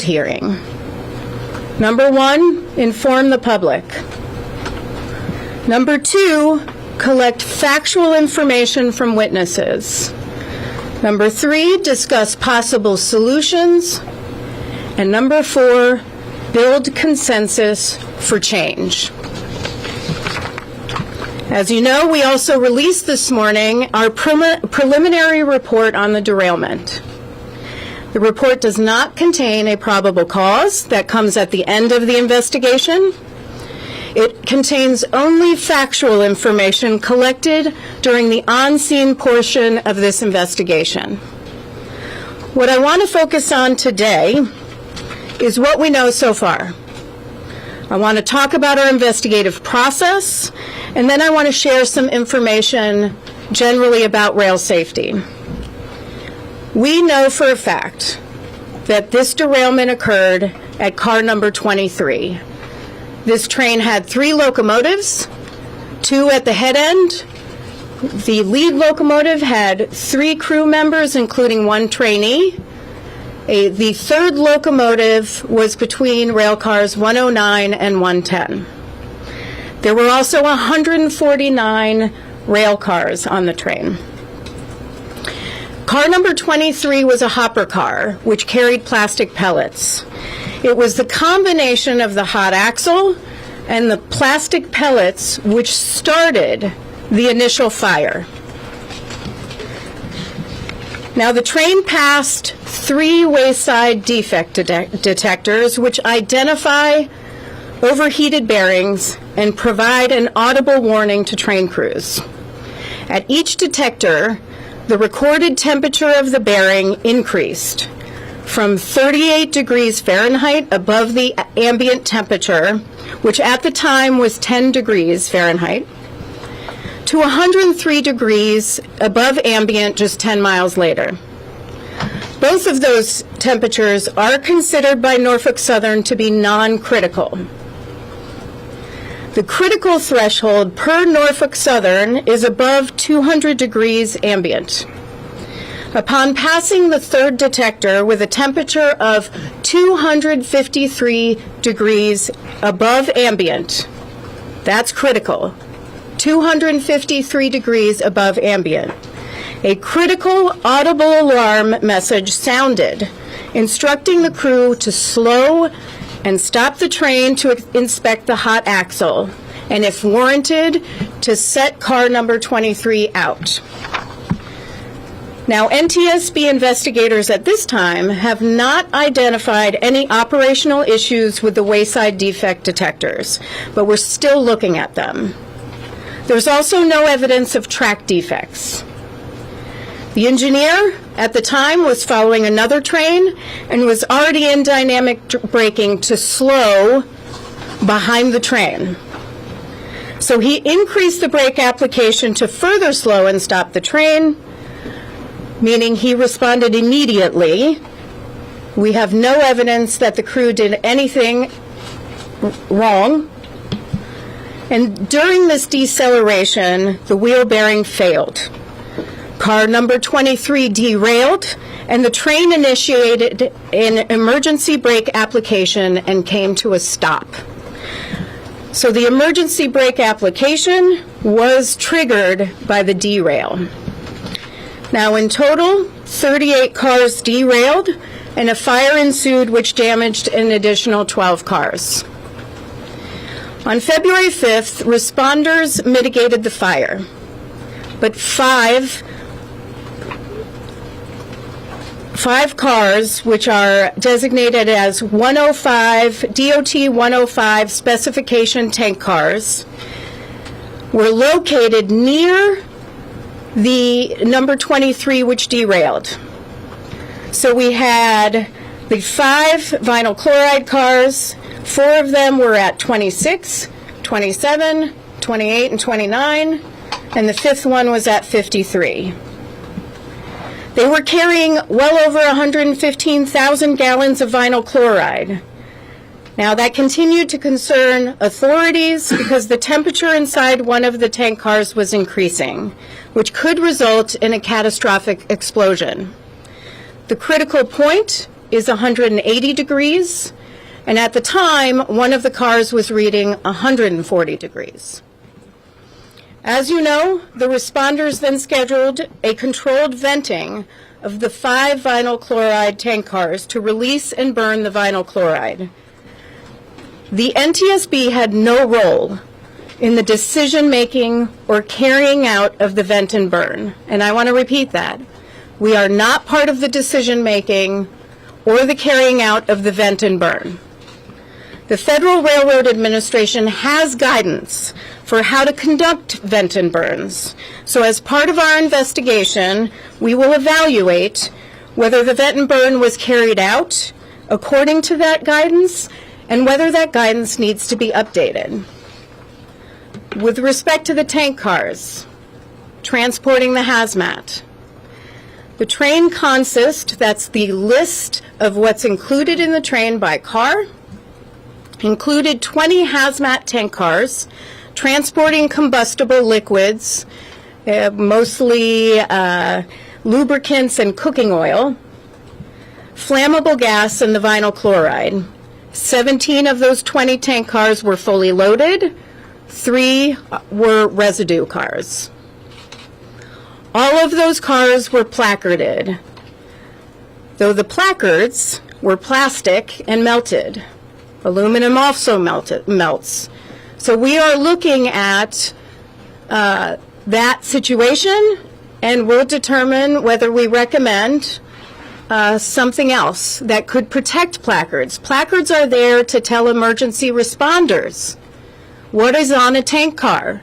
held hearing. Number 1, inform the public. Number 2, collect factual information from witnesses. Number 3, discuss possible solutions. And number 4, build consensus for change. As you know, we also released this morning our preliminary report on the derailment. The report does not contain a probable cause that comes at the end of the investigation. It contains only factual information collected during the on-scene portion of this investigation. What I want to focus on today is what we know so far. I want to talk about our investigative process, and then I want to share some information generally about rail safety. We know for a fact that this derailment occurred at car number 23. This train had 3 locomotives, 2 at the head end. The lead locomotive had 3 crew members, including 1 trainee. The third locomotive was between rail cars 109 and 110. There were also 149 rail cars on the train. Car number 23 was a hopper car, which carried plastic pellets. It was the combination of the hot axle and the plastic pellets which started the initial fire. Now, the train passed 3 Wayside Defect Detectors, which identify overheated bearings and provide an audible warning to train crews. At each detector, the recorded temperature of the bearing increased from 38 degrees Fahrenheit above the ambient temperature, which at the time was 10 degrees Fahrenheit, to 103 degrees above ambient just 10 miles later. Both of those temperatures are considered by Norfolk Southern to be non-critical. The critical threshold per Norfolk Southern is above 200 degrees ambient. Upon passing the third detector with a temperature of 253 degrees above ambient, that's critical, 253 degrees above ambient, a critical audible alarm message sounded, instructing the crew to slow and stop the train to inspect the hot axle, and if warranted, to set car number 23 out. Now, NTSB investigators at this time have not identified any operational issues with the Wayside defect detectors, but we're still looking at them. There's also no evidence of track defects. The engineer at the time was following another train and was already in dynamic braking to slow behind the train. So he increased the brake application to further slow and stop the train, meaning he responded immediately. We have no evidence that the crew did anything wrong. And during this deceleration, the wheel bearing failed. Car number 23 derailed, and the train initiated an emergency brake application and came to a stop. So the emergency brake application was triggered by the derail. Now, in total, 38 cars derailed, and a fire ensued which damaged an additional 12 cars. On February 5th, responders mitigated the fire, but five cars, which are designated as 105, DOT 105 specification tank cars, were located near the number 23, which derailed. So we had the 5 vinyl chloride cars. 4 of them were at 26, 27, 28, and 29, and the 5th one was at 53. They were carrying well over 115,000 gallons of vinyl chloride. Now, that continued to concern authorities because the temperature inside one of the tank cars was increasing, which could result in a catastrophic explosion. The critical point is 180 degrees, and at the time, one of the cars was reading 140 degrees. As you know, the responders then scheduled a controlled venting of the 5 vinyl chloride tank cars to release and burn the vinyl chloride. The NTSB had no role in the decision-making or carrying out of the vent and burn. And I want to repeat that. We are not part of the decision-making or the carrying out of the vent and burn. The Federal Railroad Administration has guidance for how to conduct vent and burns. So as part of our investigation, we will evaluate whether the vent and burn was carried out according to that guidance and whether that guidance needs to be updated. With respect to the tank cars, transporting the hazmat, the train consist, that's the list of what's included in the train by car, included 20 hazmat tank cars transporting combustible liquids, mostly lubricants and cooking oil, flammable gas, and the vinyl chloride. 17 of those 20 tank cars were fully loaded. 3 were residue cars. All of those cars were placarded, though the placards were plastic and melted. Aluminum also melts. So we are looking at that situation, and we'll determine whether we recommend something else that could protect placards. Placards are there to tell emergency responders what is on a tank car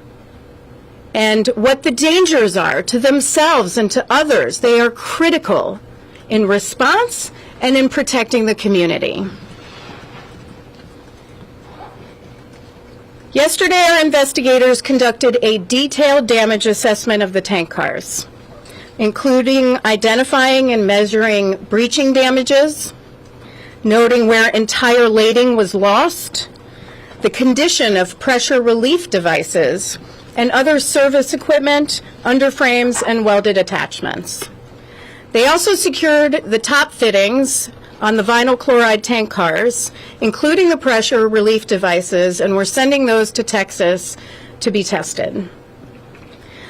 and what the dangers are to themselves and to others. They are critical in response and in protecting the community. Yesterday, our investigators conducted a detailed damage assessment of the tank cars, including identifying and measuring breaching damages, noting where entire lading was lost, the condition of pressure relief devices, and other service equipment, underframes, and welded attachments. They also secured the top fittings on the vinyl chloride tank cars, including the pressure relief devices, and we're sending those to Texas to be tested.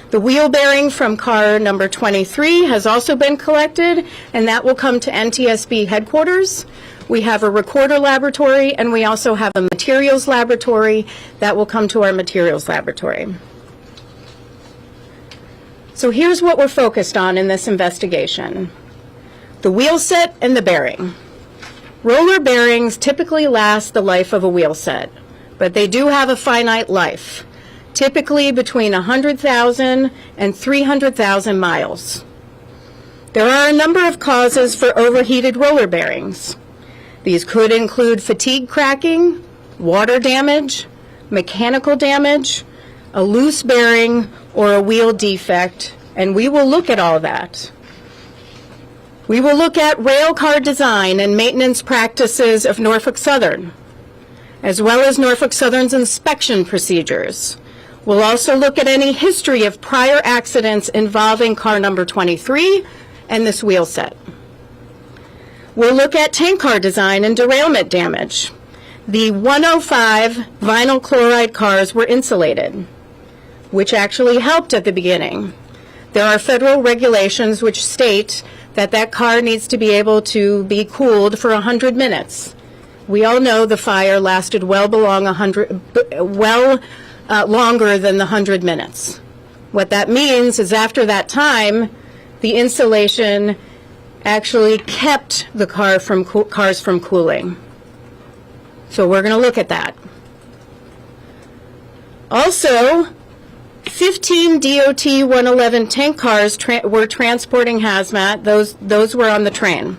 The wheel bearing from car number 23 has also been collected, and that will come to NTSB headquarters. We have a recorder laboratory, and we also have a materials laboratory that will come to our materials laboratory. So here's what we're focused on in this investigation: the wheel set and the bearing. Roller bearings typically last the life of a wheel set, but they do have a finite life, typically between 100,000 and 300,000 miles. There are a number of causes for overheated roller bearings. These could include fatigue cracking, water damage, mechanical damage, a loose bearing, or a wheel defect, and we will look at all that. We will look at rail car design and maintenance practices of Norfolk Southern, as well as Norfolk Southern's inspection procedures. We'll also look at any history of prior accidents involving car number 23 and this wheel set. We'll look at tank car design and derailment damage. The 105 vinyl chloride cars were insulated, which actually helped at the beginning. There are federal regulations which state that that car needs to be able to be cooled for 100 minutes. We all know the fire lasted longer than the 100 minutes. What that means is after that time, the insulation actually kept the cars from cooling. So we're going to look at that. Also, 15 DOT 111 tank cars were transporting hazmat. Those were on the train.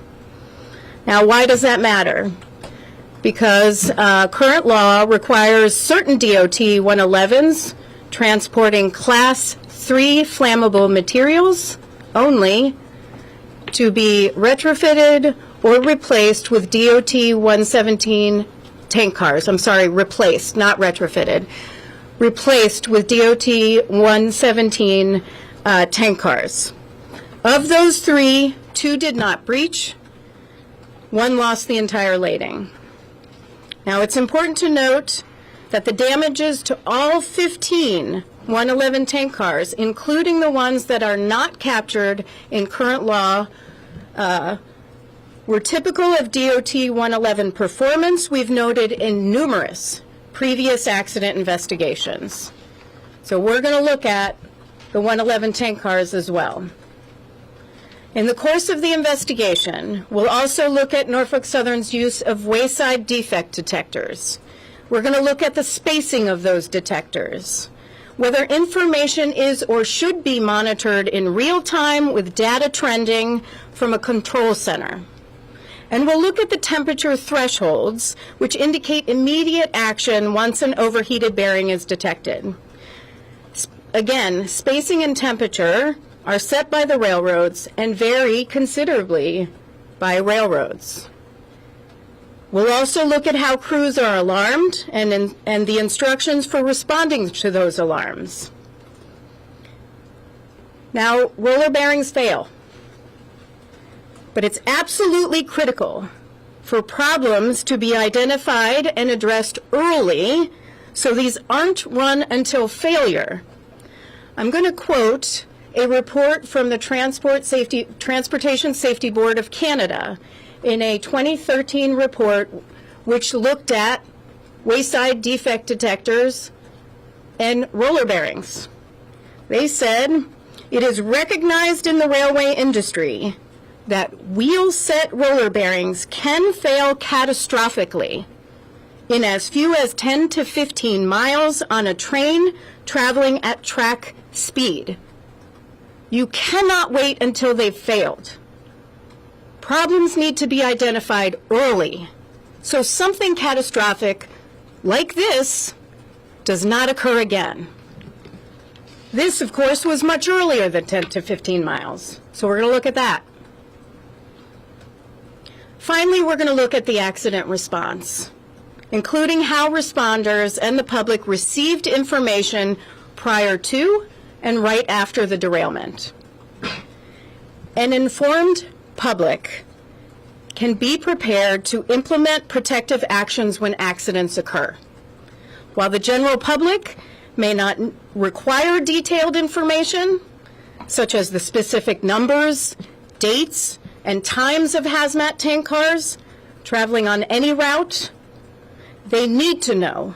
Now, why does that matter? Because current law requires certain DOT 111s transporting Class 3 flammable materials only to be retrofitted or replaced with DOT 117 tank cars. I'm sorry, replaced, not retrofitted. Replaced with DOT 117 tank cars. Of those 3, 2 did not breach. One lost the entire lading. Now, it's important to note that the damages to all 15 111 tank cars, including the ones that are not captured in current law, were typical of DOT 111 performance we've noted in numerous previous accident investigations. So we're going to look at the 111 tank cars as well. In the course of the investigation, we'll also look at Norfolk Southern's use of Wayside Defect Detectors. We're going to look at the spacing of those detectors, whether information is or should be monitored in real time with data trending from a control center. And we'll look at the temperature thresholds, which indicate immediate action once an overheated bearing is detected. Again, spacing and temperature are set by the railroads and vary considerably by railroads. We'll also look at how crews are alarmed and the instructions for responding to those alarms. Now, roller bearings fail, but it's absolutely critical for problems to be identified and addressed early so these aren't run until failure. I'm going to quote a report from the Transportation Safety Board of Canada in a 2013 report which looked at wayside defect detectors and roller bearings. They said, it is recognized in the railway industry that wheel-set roller bearings can fail catastrophically in as few as 10 to 15 miles on a train traveling at track speed. You cannot wait until they've failed. Problems need to be identified early, so something catastrophic like this does not occur again. This, of course, was much earlier than 10 to 15 miles, so we're going to look at that. Finally, we're going to look at the accident response, including how responders and the public received information prior to and right after the derailment. An informed public can be prepared to implement protective actions when accidents occur. While the general public may not require detailed information, such as the specific numbers, dates, and times of hazmat tank cars traveling on any route, they need to know,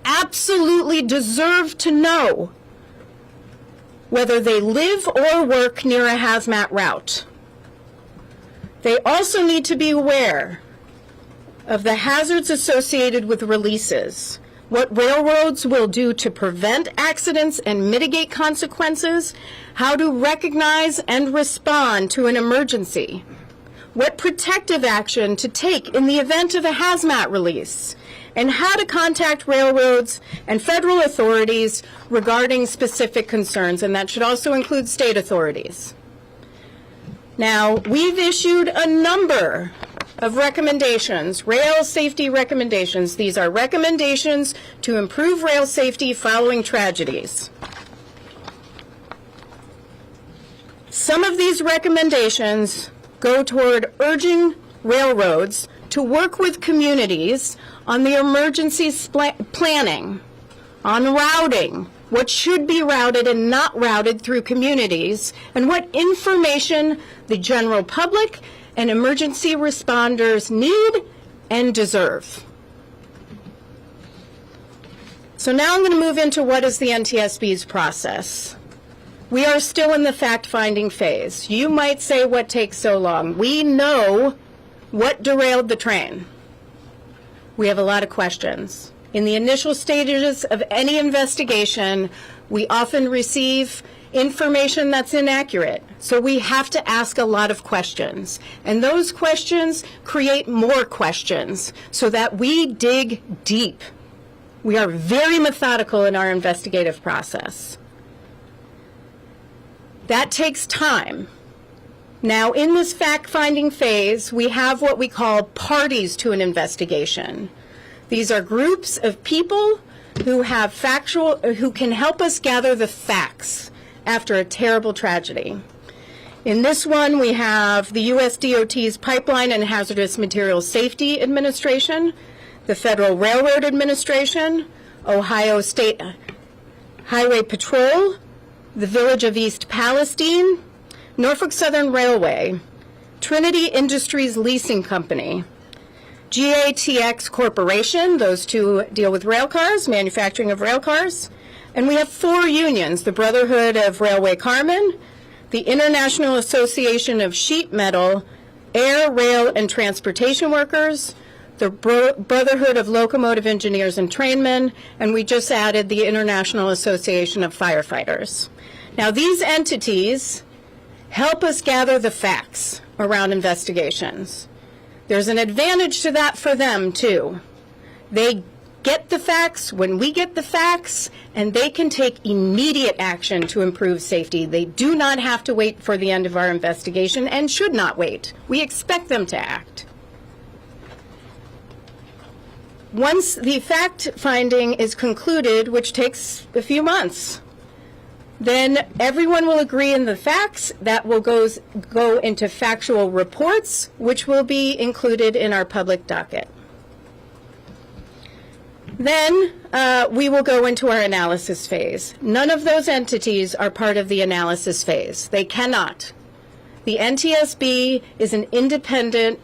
absolutely deserve to know, whether they live or work near a hazmat route. They also need to be aware of the hazards associated with releases, what railroads will do to prevent accidents and mitigate consequences, how to recognize and respond to an emergency, what protective action to take in the event of a hazmat release, and how to contact railroads and federal authorities regarding specific concerns, and that should also include state authorities. Now, we've issued a number of recommendations, rail safety recommendations. These are recommendations to improve rail safety following tragedies. Some of these recommendations go toward urging railroads to work with communities on the emergency planning, on routing, what should be routed and not routed through communities, and what information the general public and emergency responders need and deserve. So now I'm going to move into what is the NTSB's process. We are still in the fact-finding phase. You might say, what takes so long? We know what derailed the train. We have a lot of questions. In the initial stages of any investigation, we often receive information that's inaccurate. So we have to ask a lot of questions. And those questions create more questions so that we dig deep. We are very methodical in our investigative process. That takes time. Now, in this fact-finding phase, we have what we call parties to an investigation. These are groups of people who can help us gather the facts after a terrible tragedy. In this one, we have the U.S. DOT's Pipeline and Hazardous Materials Safety Administration, the Federal Railroad Administration, Ohio State Highway Patrol, the Village of East Palestine, Norfolk Southern Railway, Trinity Industries Leasing Company, GATX Corporation, those two deal with rail cars, manufacturing of rail cars, and we have 4 unions, the Brotherhood of Railway Carmen, the International Association of Sheet Metal, Air, Rail, and Transportation Workers, the Brotherhood of Locomotive Engineers and Trainmen, and we just added the International Association of Firefighters. Now, these entities help us gather the facts around investigations. There's an advantage to that for them, too. They get the facts when we get the facts, and they can take immediate action to improve safety. They do not have to wait for the end of our investigation and should not wait. We expect them to act. Once the fact-finding is concluded, which takes a few months, then everyone will agree in the facts. That will go into factual reports, which will be included in our public docket. Then we will go into our analysis phase. None of those entities are part of the analysis phase. They cannot. The NTSB is an independent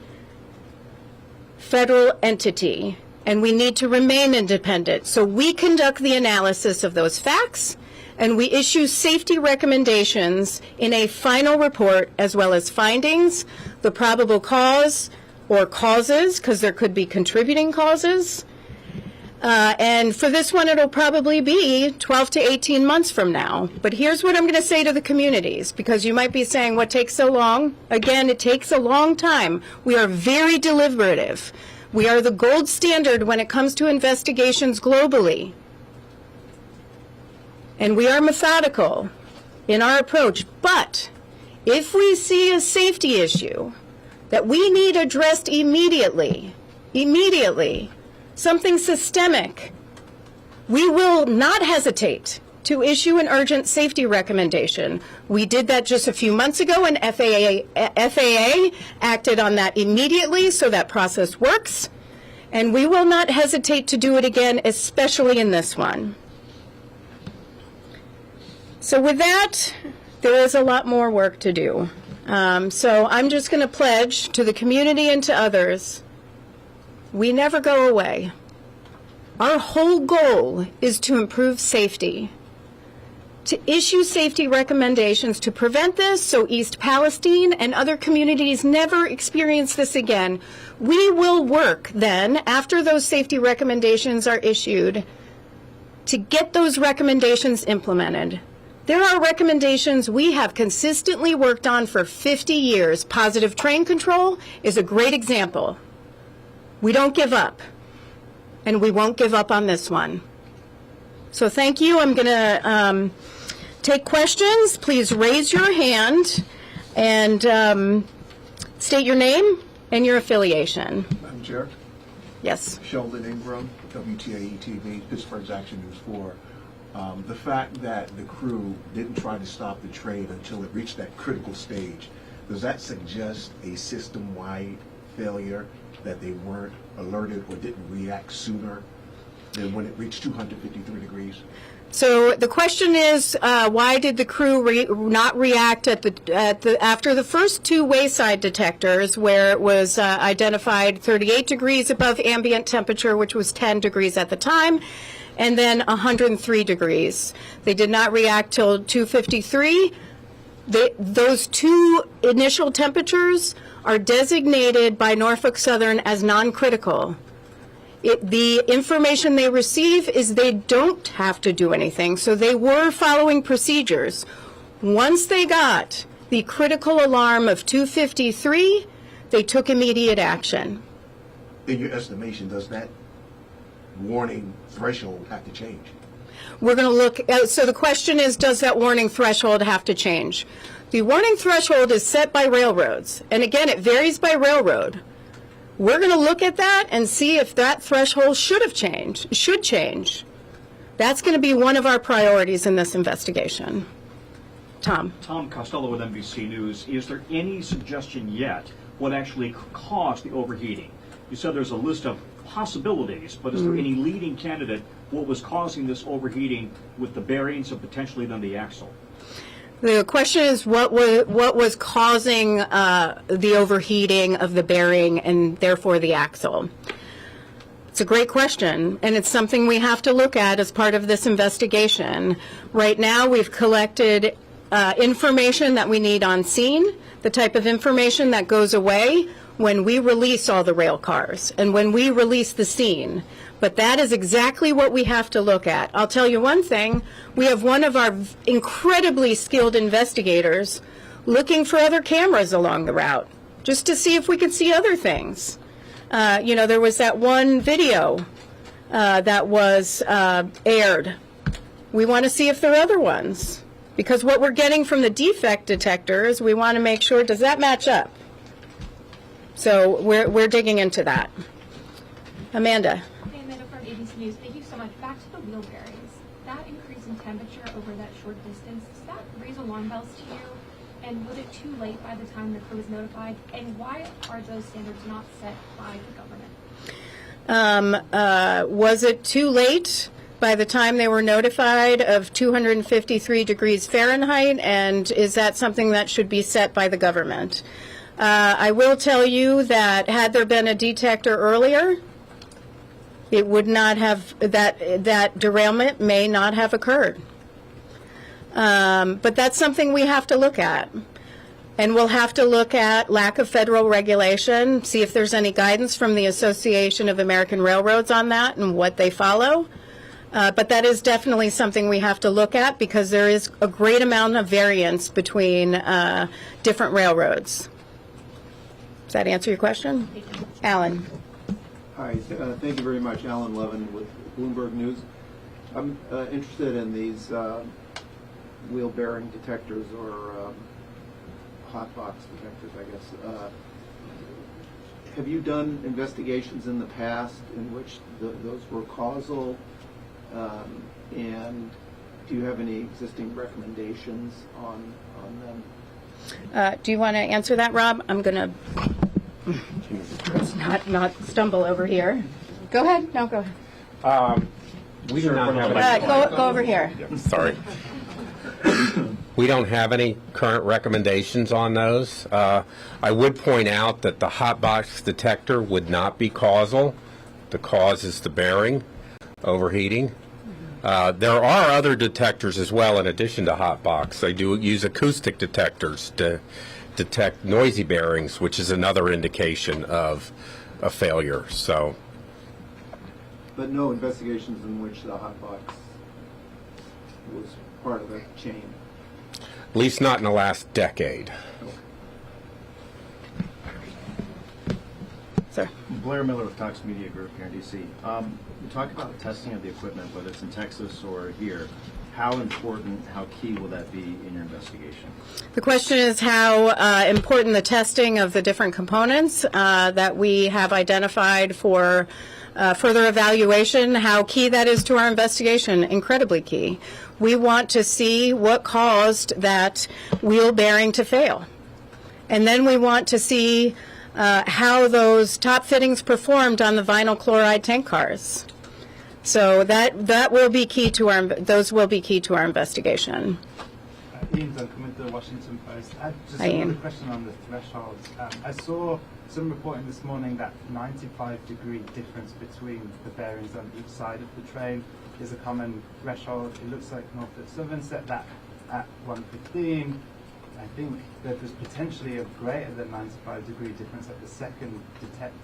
federal entity, and we need to remain independent. So we conduct the analysis of those facts, and we issue safety recommendations in a final report, as well as findings, the probable cause or causes, because there could be contributing causes. And for this one, it'll probably be 12 to 18 months from now. But here's what I'm going to say to the communities, because you might be saying, what takes so long? Again, it takes a long time. We are very deliberative. We are the gold standard when it comes to investigations globally. And we are methodical in our approach. But if we see a safety issue that we need addressed immediately, something systemic, we will not hesitate to issue an urgent safety recommendation. We did that just a few months ago, and FAA acted on that immediately, so that process works. And we will not hesitate to do it again, especially in this one. So with that, there is a lot more work to do. So I'm just going to pledge to the community and to others, we never go away. Our whole goal is to improve safety, to issue safety recommendations to prevent this so East Palestine and other communities never experience this again. We will work then, after those safety recommendations are issued, to get those recommendations implemented. There are recommendations we have consistently worked on for 50 years. Positive train control is a great example. We don't give up, and we won't give up on this one. So thank you. I'm going to take questions. Please raise your hand and state your name and your affiliation. Madam Chair? Yes. Sheldon Ingram, WTAE-TV, Pittsburgh's Action News 4. The fact that the crew didn't try to stop the train until it reached that critical stage, does that suggest a system-wide failure, that they weren't alerted or didn't react sooner than when it reached 253 degrees? So the question is, why did the crew not react after the first 2 Wayside detectors, where it was identified 38 degrees above ambient temperature, which was 10 degrees at the time, and then 103 degrees. They did not react till 253. Those 2 initial temperatures are designated by Norfolk Southern as non-critical. The information they receive is they don't have to do anything, so they were following procedures. Once they got the critical alarm of 253, they took immediate action. In your estimation, does that warning threshold have to change? We're going to look, so the question is, does that warning threshold have to change? The warning threshold is set by railroads, and again, it varies by railroad. We're going to look at that and see if that threshold should change. That's going to be one of our priorities in this investigation, Tom. Tom Costello with NBC News. Is there any suggestion yet what actually caused the overheating? You said there's a list of possibilities, but is there any leading candidate what was causing this overheating with the bearings and potentially then the axle? The question is what was causing the overheating of the bearing and therefore the axle? It's a great question, and it's something we have to look at as part of this investigation. Right now, we've collected information that we need on scene, the type of information that goes away when we release all the rail cars and when we release the scene. But that is exactly what we have to look at. I'll tell you one thing. We have one of our incredibly skilled investigators looking for other cameras along the route just to see if we can see other things. There was that one video that was aired. We want to see if there are other ones. Because what we're getting from the defect detectors, we want to make sure, does that match up? So we're digging into that. Amanda. Hey, Amanda from ABC News. Thank you so much. Back to the wheel bearings. That increase in temperature over that short distance, does that raise alarm bells to you? And was it too late by the time the crew was notified? And why are those standards not set by the government? Was it too late by the time they were notified of 253 degrees Fahrenheit? And is that something that should be set by the government? I will tell you that had there been a detector earlier, it would not have, that derailment may not have occurred. But that's something we have to look at. And we'll have to look at lack of federal regulation, see if there's any guidance from the Association of American Railroads on that and what they follow. But that is definitely something we have to look at because there is a great amount of variance between different railroads. Does that answer your question? Alan. Hi, thank you very much. Alan Levin with Bloomberg News. I'm interested in these wheel bearing detectors or hot box detectors, I guess. Have you done investigations in the past in which those were causal? And do you have any existing recommendations on them? Do you want to answer that, Rob? I'm going to not stumble over here. Go ahead. No, go ahead. We do not have go over here. Sorry. We don't have any current recommendations on those. I would point out that the hot box detector would not be causal. The cause is the bearing overheating. There are other detectors as well in addition to hot box. They do use acoustic detectors to detect noisy bearings, which is another indication of a failure. So, but no investigations in which the hot box was part of the chain. At least not in the last decade. Sir. Blair Miller with Cox Media Group here in D.C. You talk about the testing of the equipment, whether it's in Texas or here. How important, how key will that be in your investigation? The question is how important the testing of the different components that we have identified for further evaluation, how key that is to our investigation. Incredibly key. We want to see what caused that wheel bearing to fail. And then we want to see how those top fittings performed on the vinyl chloride tank cars. So that will be key to those will be key to our investigation. Ian Duncan with the Washington Post. I had just another question on the thresholds. I saw some reporting this morning that 95-degree difference between the bearings on each side of the train is a common threshold. It looks like Norfolk Southern set that at 115. I think that there's potentially a greater than 95-degree difference at the second detector.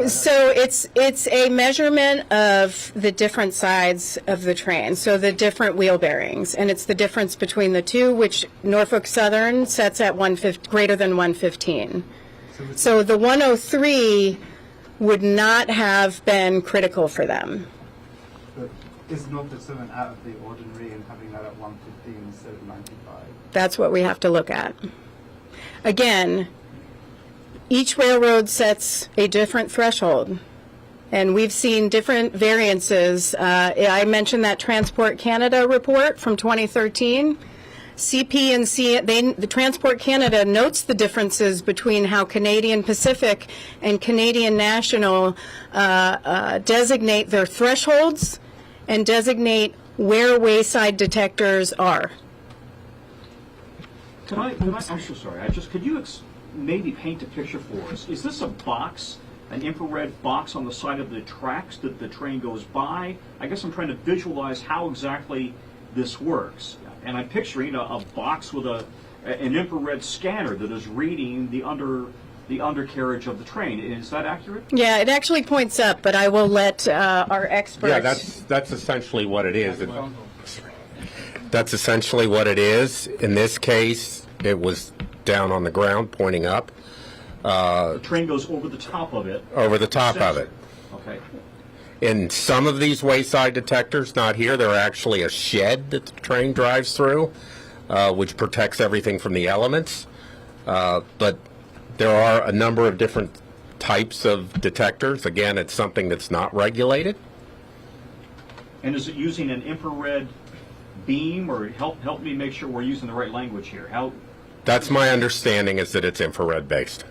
So it's a measurement of the different sides of the train, so the different wheel bearings, and it's the difference between the two, which Norfolk Southern sets at greater than 115. So the 103 would not have been critical for them. But is Norfolk Southern out of the ordinary in having that at 115 instead of 95? That's what we have to look at. Again, each railroad sets a different threshold, And we've seen different variances. I mentioned that Transport Canada report from 2013. CP and the Transport Canada notes the differences between how Canadian Pacific and Canadian National designate their thresholds and designate where wayside detectors are. I'm so sorry. Could you maybe paint a picture for us? Is this a box, an infrared box on the side of the tracks that the train goes by? I guess I'm trying to visualize how exactly this works. And I'm picturing a box with an infrared scanner that is reading the undercarriage of the train. Is that accurate? Yeah, it actually points up, but I will let our experts. Yeah, that's essentially what it is. That's essentially what it is. In this case, it was down on the ground, pointing up. The train goes over the top of it. Over the top of it. Okay. In some of these wayside detectors, not here, they're actually a shed that the train drives through, which protects everything from the elements. But there are a number of different types of detectors. Again, it's something that's not regulated. And is it using an infrared beam, or help me make sure we're using the right language here? How? That's my understanding, is that it's infrared based.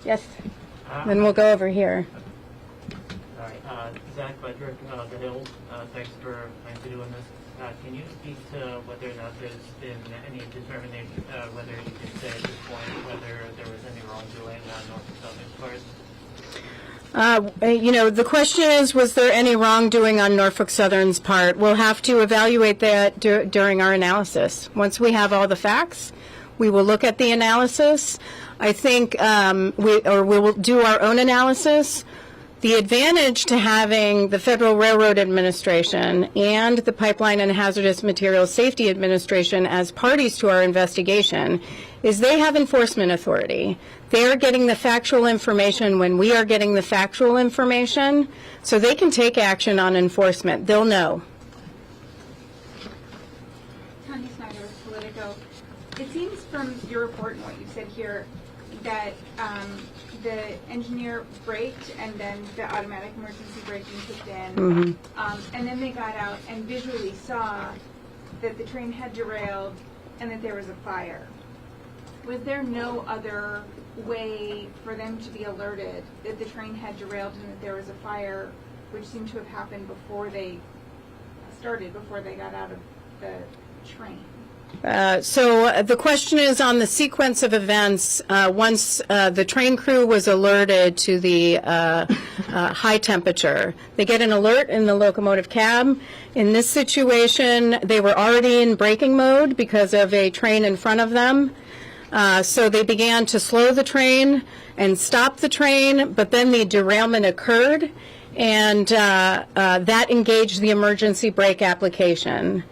Yes. Then we'll go over here. All right, Zach Ledrick, The Hill. Thanks for doing this. Can you speak to whether or not there's been any determination, whether you can say at this point whether there was any wrongdoing on Norfolk Southern's part? The question is, was there any wrongdoing on Norfolk Southern's part? We'll have to evaluate that during our analysis. Once we have all the facts, we will look at the analysis. I think we will do our own analysis. The advantage to having the Federal Railroad Administration and the Pipeline and Hazardous Materials Safety Administration as parties to our investigation is they have enforcement authority. They're getting the factual information when we are getting the factual information, so they can take action on enforcement. They'll know. Tanya Snyder with Politico. It seems from your report and what you said here that the engineer braked and then the automatic emergency braking kicked in, and then they got out and visually saw that the train had derailed and that there was a fire. Was there no other way for them to be alerted that the train had derailed and that there was a fire, which seemed to have happened before they got out of the train? So the question is on the sequence of events. Once the train crew was alerted to the high temperature, they get an alert in the locomotive cab. In this situation, they were already in braking mode because of a train in front of them. So they began to slow the train and stop the train, but then the derailment occurred, and that engaged the emergency brake application.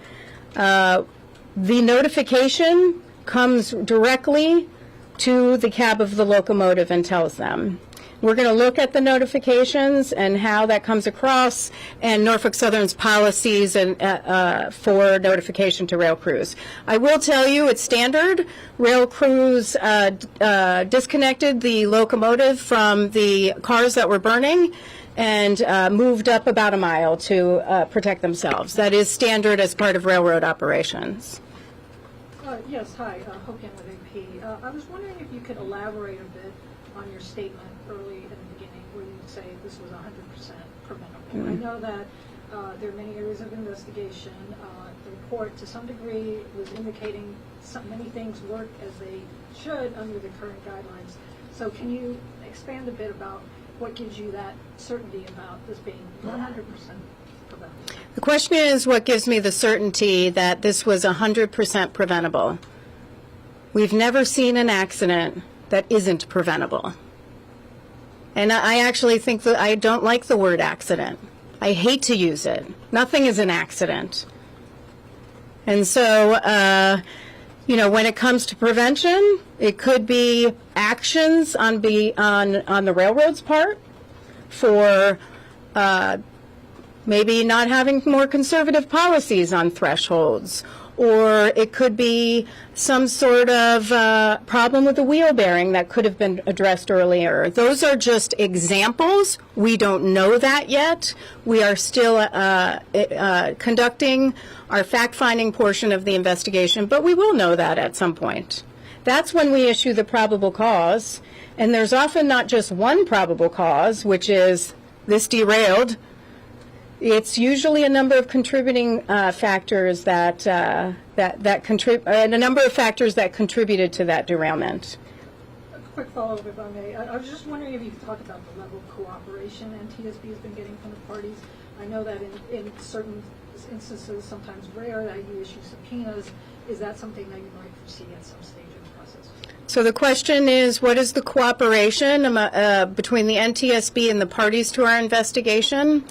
The notification comes directly to the cab of the locomotive and tells them. We're going to look at the notifications and how that comes across, and Norfolk Southern's policies and for notification to rail crews. I will tell you it's standard. Rail crews disconnected the locomotive from the cars that were burning and moved up about a mile to protect themselves. That is standard as part of railroad operations. Yes, hi, Hogan with AP. I was wondering if you could elaborate a bit on your statement early in the beginning where you say this was 100% preventable. I know that there are many areas of investigation. The report, to some degree, was indicating many things work as they should under the current guidelines. So can you expand a bit about what gives you that certainty about this being 100% preventable? The question is, what gives me the certainty that this was 100% preventable? We've never seen an accident that isn't preventable. And I actually think that I don't like the word accident. I hate to use it. Nothing is an accident. And so, when it comes to prevention, it could be actions on the railroad's part for maybe not having more conservative policies on thresholds, or it could be some sort of problem with the wheel bearing that could have been addressed earlier. Those are just examples. We don't know that yet. We are still conducting our fact-finding portion of the investigation, but we will know that at some point. That's when we issue the probable cause, and there's often not just one probable cause, which is this derailed. It's usually a number of contributing factors a number of factors that contributed to that derailment. A quick follow-up, if I may. I was just wondering if you could talk about the level of cooperation NTSB has been getting from the parties. I know that in certain instances, sometimes rare, that you issue subpoenas. Is that something that you might foresee at some stage in the process? So the question is, what is the cooperation between the NTSB and the parties to our investigation,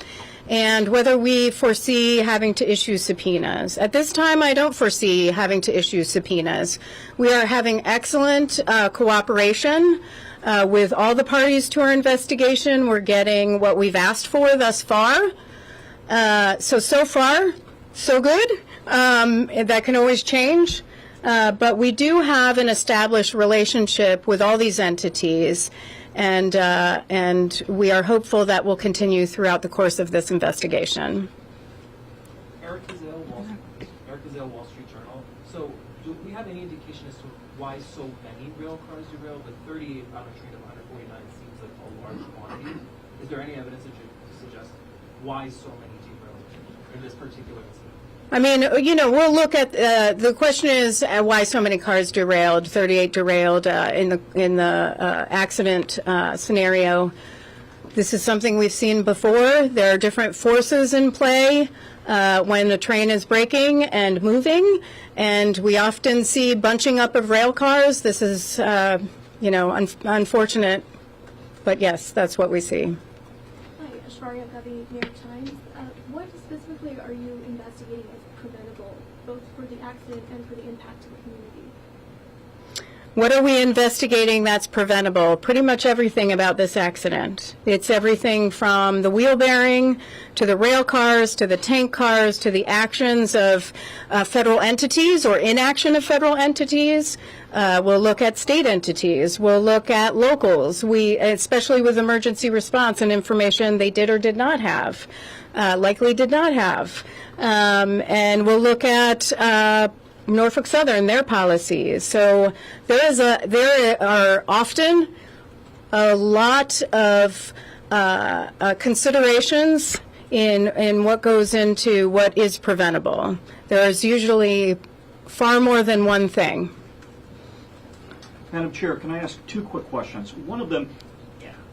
and whether we foresee having to issue subpoenas. At this time, I don't foresee having to issue subpoenas. We are having excellent cooperation with all the parties to our investigation. We're getting what we've asked for thus far. So far, so good. That can always change. But we do have an established relationship with all these entities, and we are hopeful that will continue throughout the course of this investigation. Eric Gazelle, Wall Street Journal. So, do we have any indication as to why so many rail cars derailed? But 38 on a train of 149 seems like a large quantity. Is there any evidence to suggest why so many derailed in this particular incident? I mean, we'll look at the question is why so many cars derailed. 38 derailed in the accident scenario. This is something we've seen before. There are different forces in play when a train is braking and moving, and we often see bunching up of rail cars. This is, unfortunate, but yes, that's what we see. Hi, Ashwarya Gavi, New York Times. What specifically are you investigating as preventable, both for the accident and for the impact to the community? What are we investigating that's preventable? Pretty much everything about this accident. It's everything from the wheel bearing to the rail cars to the tank cars to the actions of federal entities or inaction of federal entities. We'll look at state entities. We'll look at locals. Especially with emergency response and information they did or did not have, likely did not have. And we'll look at Norfolk Southern, their policies. So there are often a lot of considerations in what goes into what is preventable. There is usually far more than one thing. Madam Chair, can I ask two quick questions? One of them,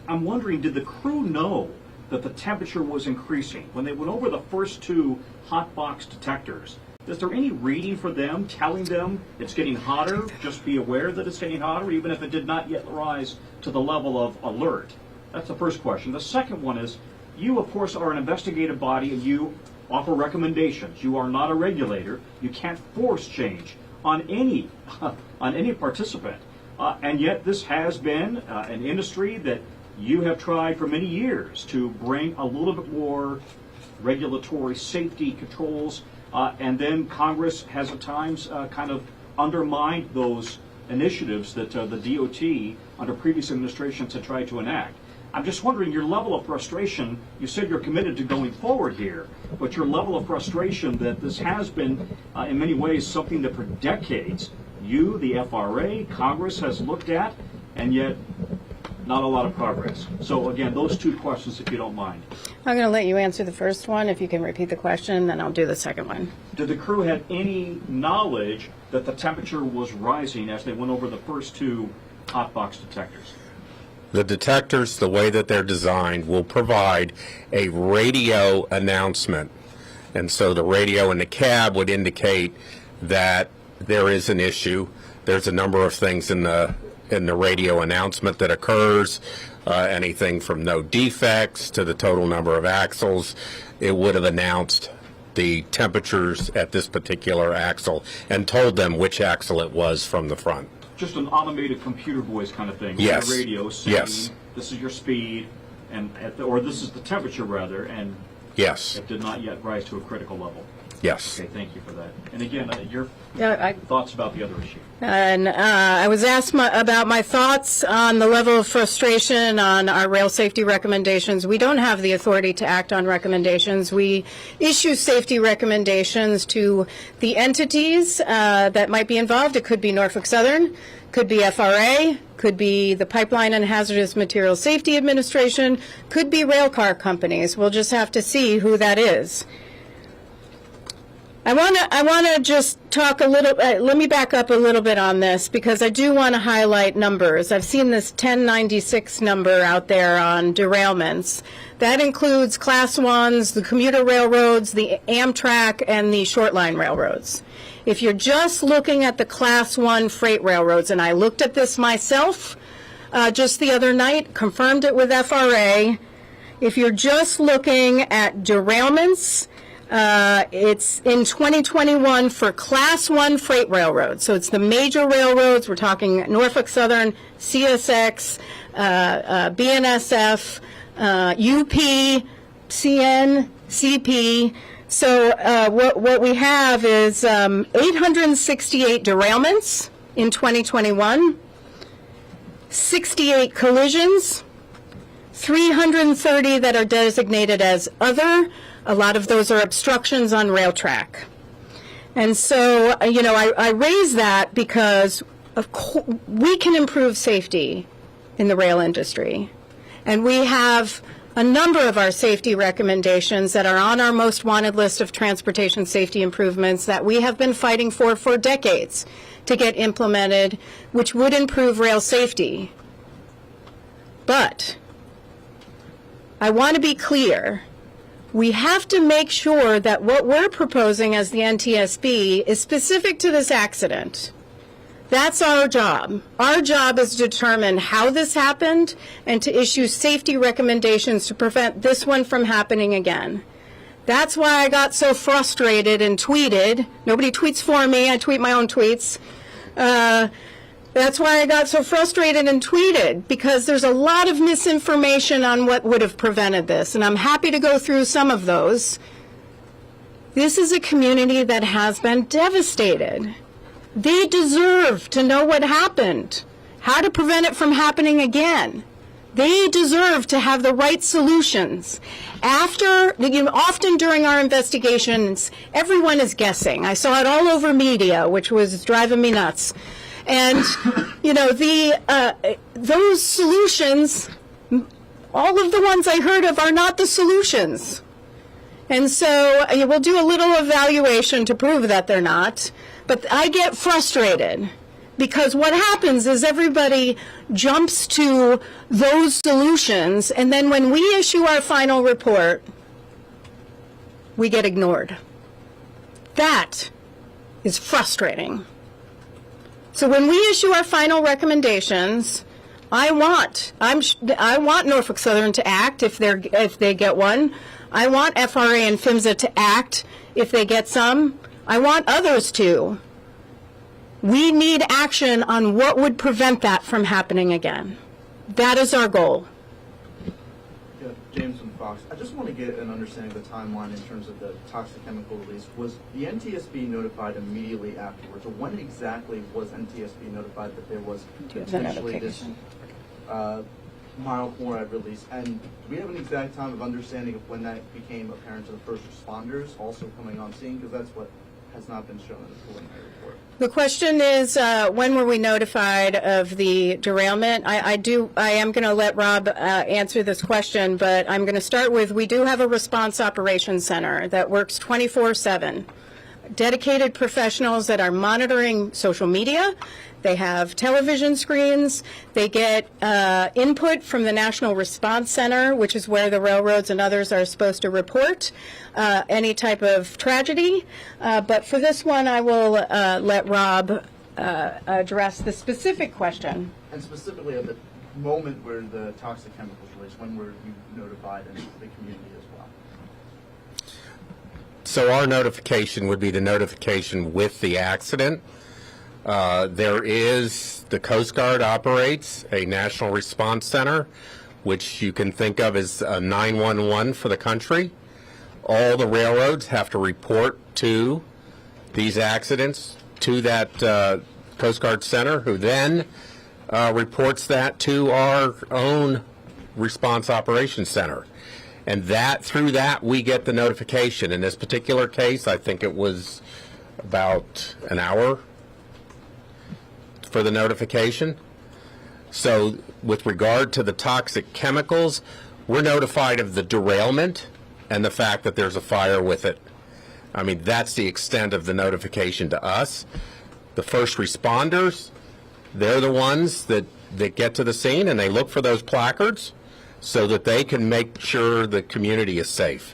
I'm wondering, did the crew know that the temperature was increasing? When they went over the first two hot box detectors, is there any reading for them telling them it's getting hotter? Just be aware that it's getting hotter, even if it did not yet rise to the level of alert. That's the first question. The second one is, you, of course, are an investigative body and you offer recommendations. You are not a regulator. You can't force change on any participant. And yet this has been an industry that you have tried for many years to bring a little bit more regulatory safety controls, and then Congress has at times kind of undermined those initiatives that the DOT under previous administrations had tried to enact. I'm just wondering your level of frustration. You said you're committed to going forward here, but your level of frustration that this has been in many ways something that for decades you, the FRA, Congress has looked at, and yet not a lot of progress. So again, those two questions, if you don't mind. I'm going to let you answer the first one. If you can repeat the question, then I'll do the second one. Did the crew have any knowledge that the temperature was rising as they went over the first two hot box detectors? The detectors, the way that they're designed, will provide a radio announcement. And so the radio in the cab would indicate that there is an issue. There's a number of things in the radio announcement that occurs, anything from no defects to the total number of axles. It would have announced the temperatures at this particular axle and told them which axle it was from the front. Just an automated computer voice kind of thing. Yes. On the radio saying, yes. This is your speed, or this is the temperature rather, and yes. it did not yet rise to a critical level. Yes. Okay, thank you for that. And again, your I thoughts about the other issue. And I was asked about my thoughts on the level of frustration on our rail safety recommendations. We don't have the authority to act on recommendations. We issue safety recommendations to the entities that might be involved. It could be Norfolk Southern, could be FRA, could be the Pipeline and Hazardous Materials Safety Administration, could be rail car companies. We'll just have to see who that is. I want to just talk a little, let me back up a little bit on this because I do want to highlight numbers. I've seen this 1096 number out there on derailments. That includes Class 1s, the commuter railroads, the Amtrak, and the short line railroads. If you're just looking at the Class 1 freight railroads, and I looked at this myself just the other night, confirmed it with FRA, if you're just looking at derailments, it's in 2021 for Class 1 freight railroads. So it's the major railroads. We're talking Norfolk Southern, CSX, BNSF, UP, CN, CP. So what we have is 868 derailments in 2021, 68 collisions, 330 that are designated as other. A lot of those are obstructions on rail track. And so, I raise that because we can improve safety in the rail industry. And we have a number of our safety recommendations that are on our most wanted list of transportation safety improvements that we have been fighting for decades to get implemented, which would improve rail safety. But I want to be clear. We have to make sure that what we're proposing as the NTSB is specific to this accident. That's our job. Our job is to determine how this happened and to issue safety recommendations to prevent this one from happening again. That's why I got so frustrated and tweeted. Nobody tweets for me. I tweet my own tweets. That's why I got so frustrated and tweeted, because there's a lot of misinformation on what would have prevented this, and I'm happy to go through some of those. This is a community that has been devastated. They deserve to know what happened, how to prevent it from happening again. They deserve to have the right solutions. Often during our investigations, everyone is guessing. I saw it all over media, which was driving me nuts. And, those solutions, all of the ones I heard of are not the solutions. And so we'll do a little evaluation to prove that they're not. But I get frustrated because what happens is everybody jumps to those solutions, and then when we issue our final report, we get ignored. That is frustrating. So when we issue our final recommendations, I want Norfolk Southern to act if they get one. I want FRA and PHMSA to act if they get some. I want others to. We need action on what would prevent that from happening again. That is our goal. Yeah, James from Fox. I just want to get an understanding of the timeline in terms of the toxic chemical release. Was the NTSB notified immediately afterwards, or when exactly was NTSB notified that there was potentially this mild chloride release? And do we have an exact time of understanding of when that became apparent to the first responders also coming on scene? Because that's what has not been shown in the preliminary report. The question is, when were we notified of the derailment? I am going to let Rob answer this question, but I'm going to start with, we do have a response operations center that works 24/7. Dedicated professionals that are monitoring social media. They have television screens. They get input from the National Response Center, which is where the railroads and others are supposed to report any type of tragedy. But for this one, I will let Rob address the specific question. And specifically at the moment where the toxic chemicals released, when were you notified and the community as well? So our notification would be the notification with the accident. The Coast Guard operates a national response center, which you can think of as a 911 for the country. all the railroads have to report to these accidents to that Coast Guard center, who then reports that to our own response operations center. And that through that we get the notification. In this particular case, I think it was about an hour for the notification. So with regard to the toxic chemicals, we're notified of the derailment and the fact that there's a fire with it. I mean, that's the extent of the notification to us. The first responders, they're the ones that get to the scene and they look for those placards so that they can make sure the community is safe.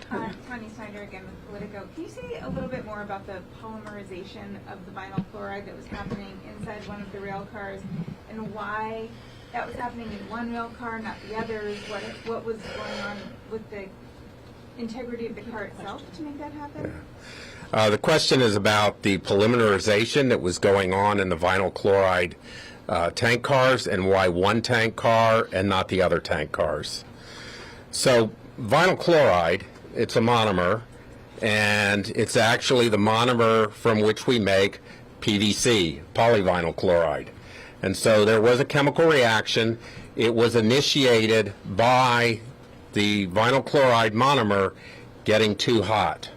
Tony Snyder again with Politico. Can you say a little bit more about the polymerization of the vinyl chloride that was happening inside one of the rail cars and why that was happening in one rail car, not the others? What was going on with the integrity of the car itself to make that happen? The question is about the polymerization that was going on in the vinyl chloride tank cars and why one tank car and not the other tank cars. So vinyl chloride, it's a monomer, and it's actually the monomer from which we make PVC, polyvinyl chloride. And so there was a chemical reaction. It was initiated by the vinyl chloride monomer getting too hot.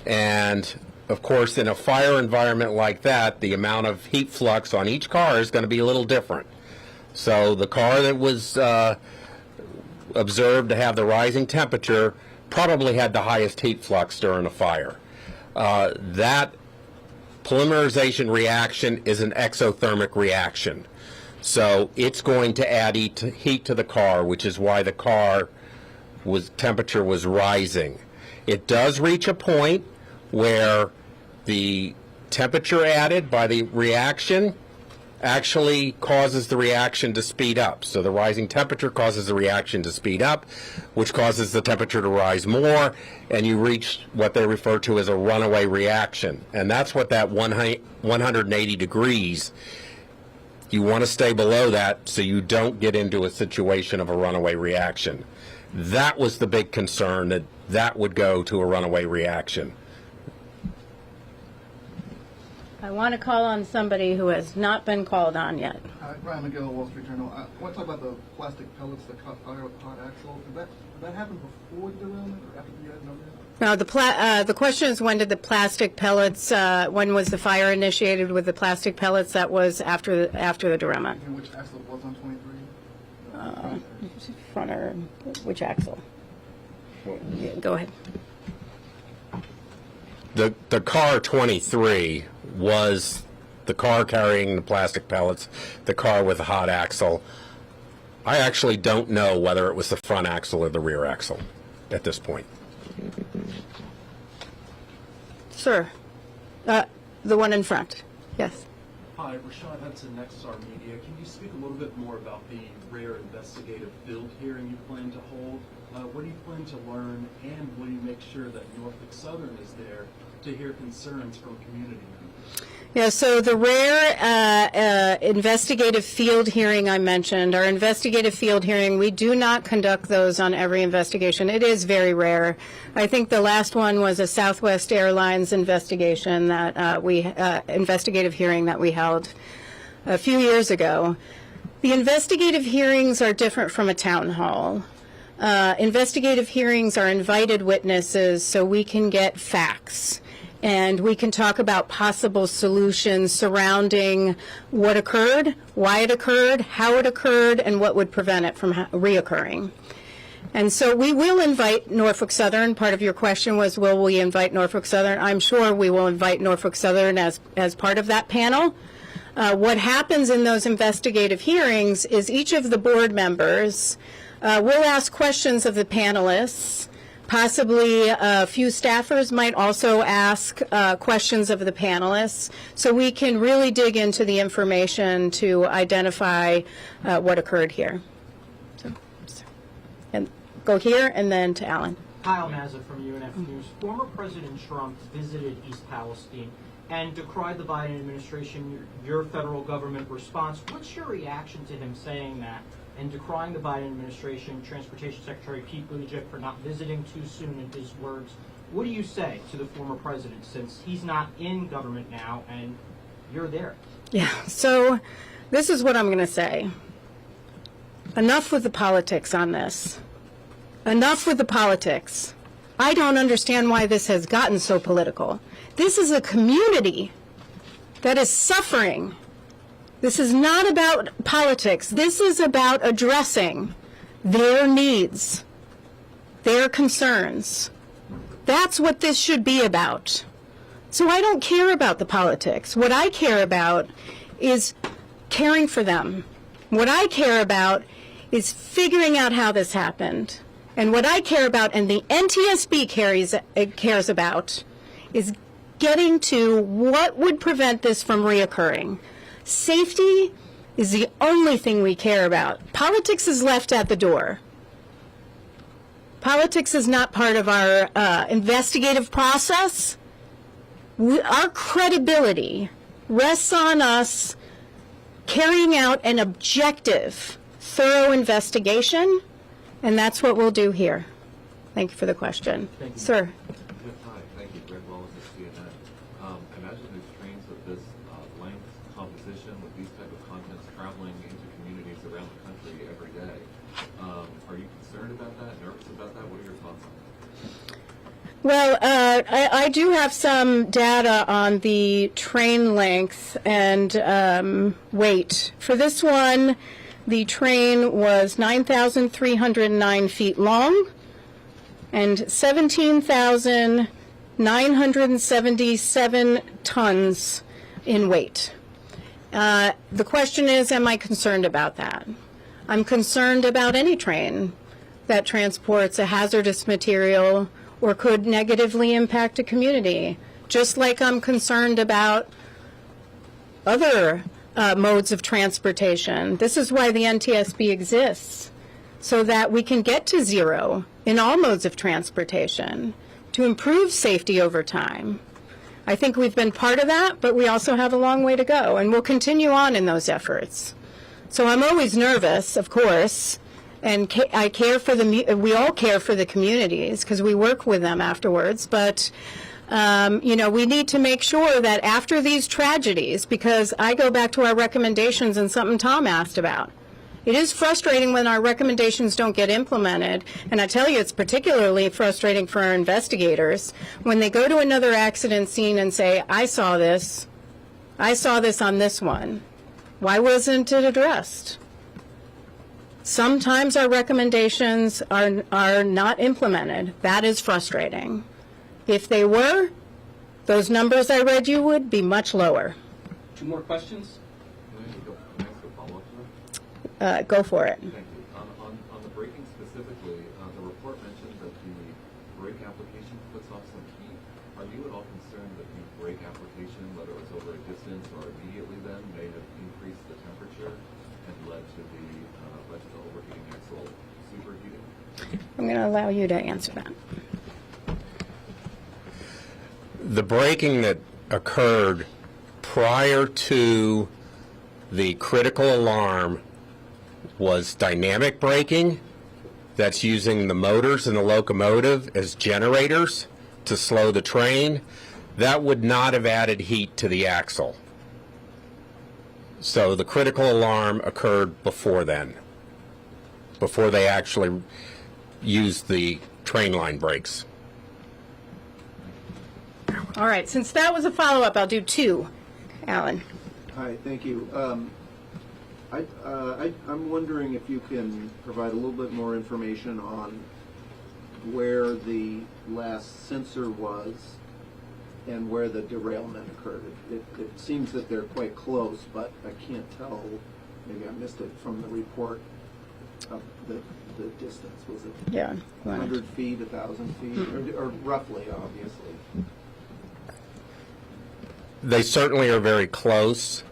And of course, in a fire environment like that, the amount of heat flux on each car is going to be a little different. So the car that was observed to have the rising temperature probably had the highest heat flux during a fire. That polymerization reaction is an exothermic reaction. So it's going to add heat to the car, which is why the car temperature was rising. It does reach a point where the temperature added by the reaction actually causes the reaction to speed up. So the rising temperature causes the reaction to speed up, which causes the temperature to rise more, and you reach what they refer to as a runaway reaction. And that's what that 180 degrees, you want to stay below that so you don't get into a situation of a runaway reaction. That was the big concern, that would go to a runaway reaction. I want to call on somebody who has not been called on yet. Brian McGill, Wall Street Journal. I want to talk about the plastic pellets that caught fire with hot axle. Did that happen before the derailment or after the derailment? No, the question is, when did the plastic pellets, when was the fire initiated with the plastic pellets? That was after the derailment. And which axle it was on 23? Front or which axle? Yeah, go ahead. The car 23 was the car carrying the plastic pellets, the car with the hot axle. I actually don't know whether it was the front axle or the rear axle at this point. Sir, the one in front. Yes. Hi, Rashad Hudson, Nexstar Media. Can you speak a little bit more about the rare investigative field hearing you plan to hold? What do you plan to learn, and will you make sure that Norfolk Southern is there to hear concerns from community members? Yeah, so the rare investigative field hearing I mentioned, our investigative field hearing, we do not conduct those on every investigation. It is very rare. I think the last one was a Southwest Airlines investigation that investigative hearing that we held a few years ago. The investigative hearings are different from a town hall. Investigative hearings are invited witnesses so we can get facts. And we can talk about possible solutions surrounding what occurred, why it occurred, how it occurred, and what would prevent it from reoccurring. And so we will invite Norfolk Southern. Part of your question was, will we invite Norfolk Southern? I'm sure we will invite Norfolk Southern as part of that panel. What happens in those investigative hearings is each of the board members will ask questions of the panelists. Possibly a few staffers might also ask questions of the panelists, so we can really dig into the information to identify what occurred here. So, and go here and then to Alan. Kyle Mazza from UNF News. Former President Trump visited East Palestine and decried the Biden administration, your federal government response. What's your reaction to him saying that and decrying the Biden administration, Transportation Secretary Pete Buttigieg for not visiting too soon, in his words? What do you say to the former president, since he's not in government now and you're there? Yeah, so this is what I'm going to say. Enough with the politics on this. Enough with the politics. I don't understand why this has gotten so political. This is a community that is suffering. This is not about politics. This is about addressing their needs, their concerns. That's what this should be about. So I don't care about the politics. What I care about is caring for them. What I care about is figuring out how this happened. And what I care about, and the NTSB cares about, is getting to what would prevent this from reoccurring. Safety is the only thing we care about. Politics is left at the door. Politics is not part of our investigative process. Our credibility rests on us carrying out an objective, thorough investigation, and that's what we'll do here. Thank you for the question. Thank you. Sir. Hi, thank you. Greg Wallace at CNN. I imagine there's trains of this length, composition, with these type of contents traveling into communities around the country every day. Are you concerned about that, nervous about that? What are your thoughts on that? Well, I do have some data on the train length and weight. For this one, the train was 9,309 feet long and 17,977 tons in weight. The question is, am I concerned about that? I'm concerned about any train that transports a hazardous material or could negatively impact a community, just like I'm concerned about other modes of transportation. This is why the NTSB exists, so that we can get to zero in all modes of transportation to improve safety over time. I think we've been part of that, but we also have a long way to go, and we'll continue on in those efforts. So I'm always nervous, of course, and I care for we all care for the communities because we work with them afterwards, but we need to make sure that after these tragedies, because I go back to our recommendations and something Tom asked about, it is frustrating when our recommendations don't get implemented, and I tell you it's particularly frustrating for our investigators when they go to another accident scene and say, I saw this on this one. Why wasn't it addressed? Sometimes our recommendations are not implemented. That is frustrating. If they were, those numbers I read you would be much lower. 2 more questions? Can I ask a follow-up to that? Go for it. Thank you. On the braking specifically, the report mentions that the brake application puts off some heat. Are you at all concerned that the brake application, whether it was over a distance or immediately then, may have increased the temperature and led to the overheating axle superheating? I'm going to allow you to answer that. The braking that occurred prior to the critical alarm was dynamic braking. That's using the motors in the locomotive as generators to slow the train. That would not have added heat to the axle. So the critical alarm occurred before then, before they actually used the train line brakes. All right, since that was a follow-up, I'll do 2. Alan. Hi, thank you. I'm wondering if you can provide a little bit more information on where the last sensor was and where the derailment occurred. It seems that they're quite close, but I can't tell. Maybe I missed it from the report of the distance. Was it 100 feet, 1,000 feet, or roughly, obviously? They certainly are very close.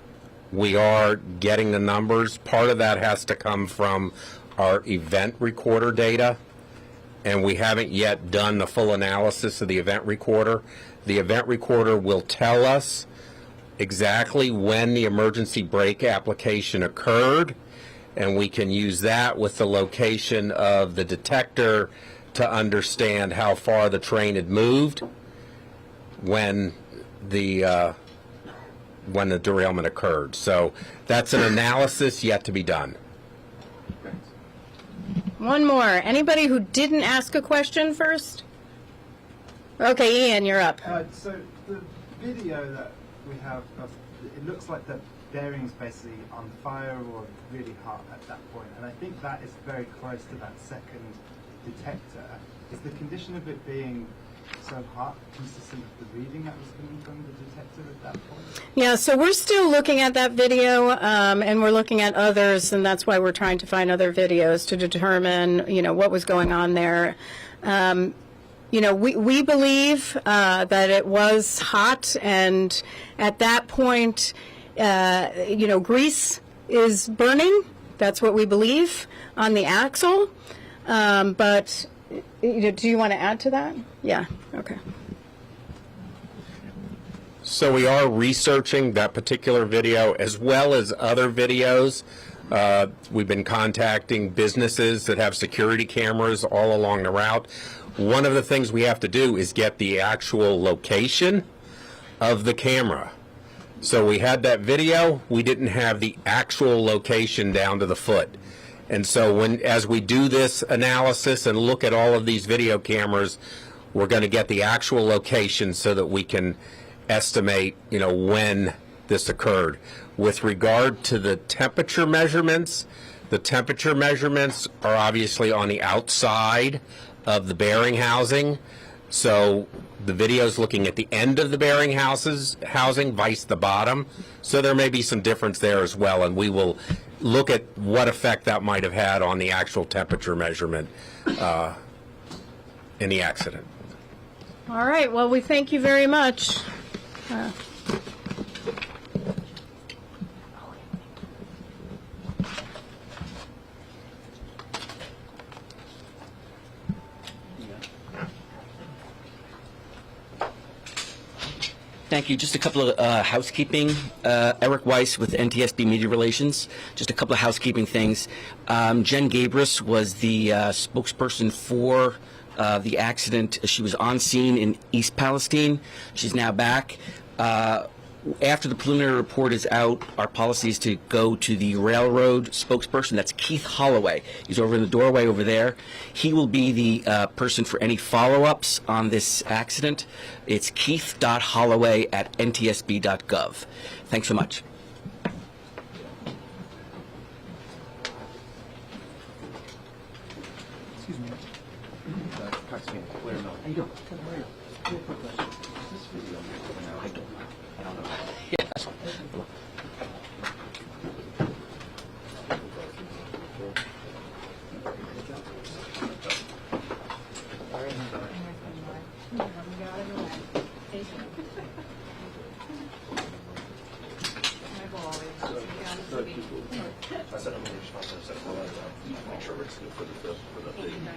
We are getting the numbers. Part of that has to come from our event recorder data. and we haven't yet done the full analysis of the event recorder. The event recorder will tell us exactly when the emergency brake application occurred, and we can use that with the location of the detector to understand how far the train had moved when the derailment occurred. So that's an analysis yet to be done. One more. Anybody who didn't ask a question first? Okay, Ian, you're up. So the video that we have, it looks like the bearing's basically on fire or really hot at that point, and I think that is very close to that second detector. Is the condition of it being so hot consistent with the reading that was coming from the detector at that point? Yeah, so we're still looking at that video, and we're looking at others, and that's why we're trying to find other videos to determine, what was going on there. We believe that it was hot, and at that point, grease is burning. That's what we believe on the axle. But do you want to add to that? Yeah, okay. So we are researching that particular video as well as other videos. We've been contacting businesses that have security cameras all along the route. One of the things we have to do is get the actual location of the camera. So we had that video, we didn't have the actual location down to the foot. And so as we do this analysis and look at all of these video cameras, we're going to get the actual location so that we can estimate, when this occurred. With regard to the temperature measurements are obviously on the outside of the bearing housing. So the video is looking at the end of the bearing housing, vice the bottom. So there may be some difference there as well, and we will look at what effect that might have had on the actual temperature measurement in the accident. All right, well, we thank you very much. Thank you. Just a couple of housekeeping. Eric Weiss with NTSB Media Relations. Just a couple of housekeeping things. Jen Gabris was the spokesperson for the accident. She was on scene in East Palestine. She's now back. After the preliminary report is out, our policy is to go to the railroad spokesperson. That's Keith Holloway. He's over in the doorway over there. He will be the person for any follow-ups on this accident. It's keith.holloway@ntsb.gov. Thanks so much. Excuse me. How you doing? Yeah, that's all.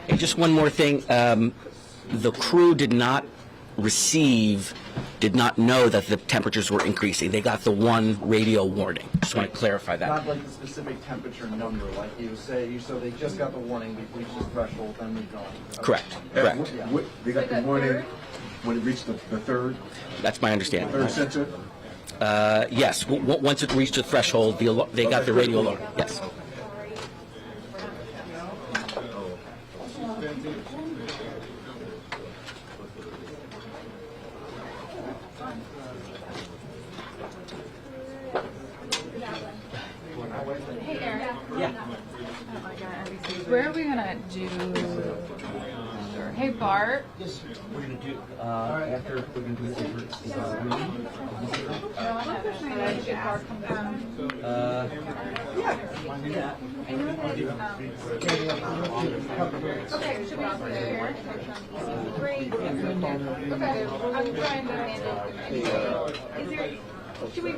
Hey, just one more thing. The crew did not know that the temperatures were increasing. They got the one radio warning. Just want to clarify that. Not like the specific temperature number, like you say, so they just got the warning, we reached the threshold, then we've gone. Correct. Correct. They got the warning when it reached the third? That's my understanding. Third sensor? Yes. Once it reached the threshold, they got the radio alert. Yes. Where are we gonna do? Hey Bart. Yes, we're gonna do after we're gonna do the Okay, should we just there? Great. Okay, I'm trying to. Is there? Should we?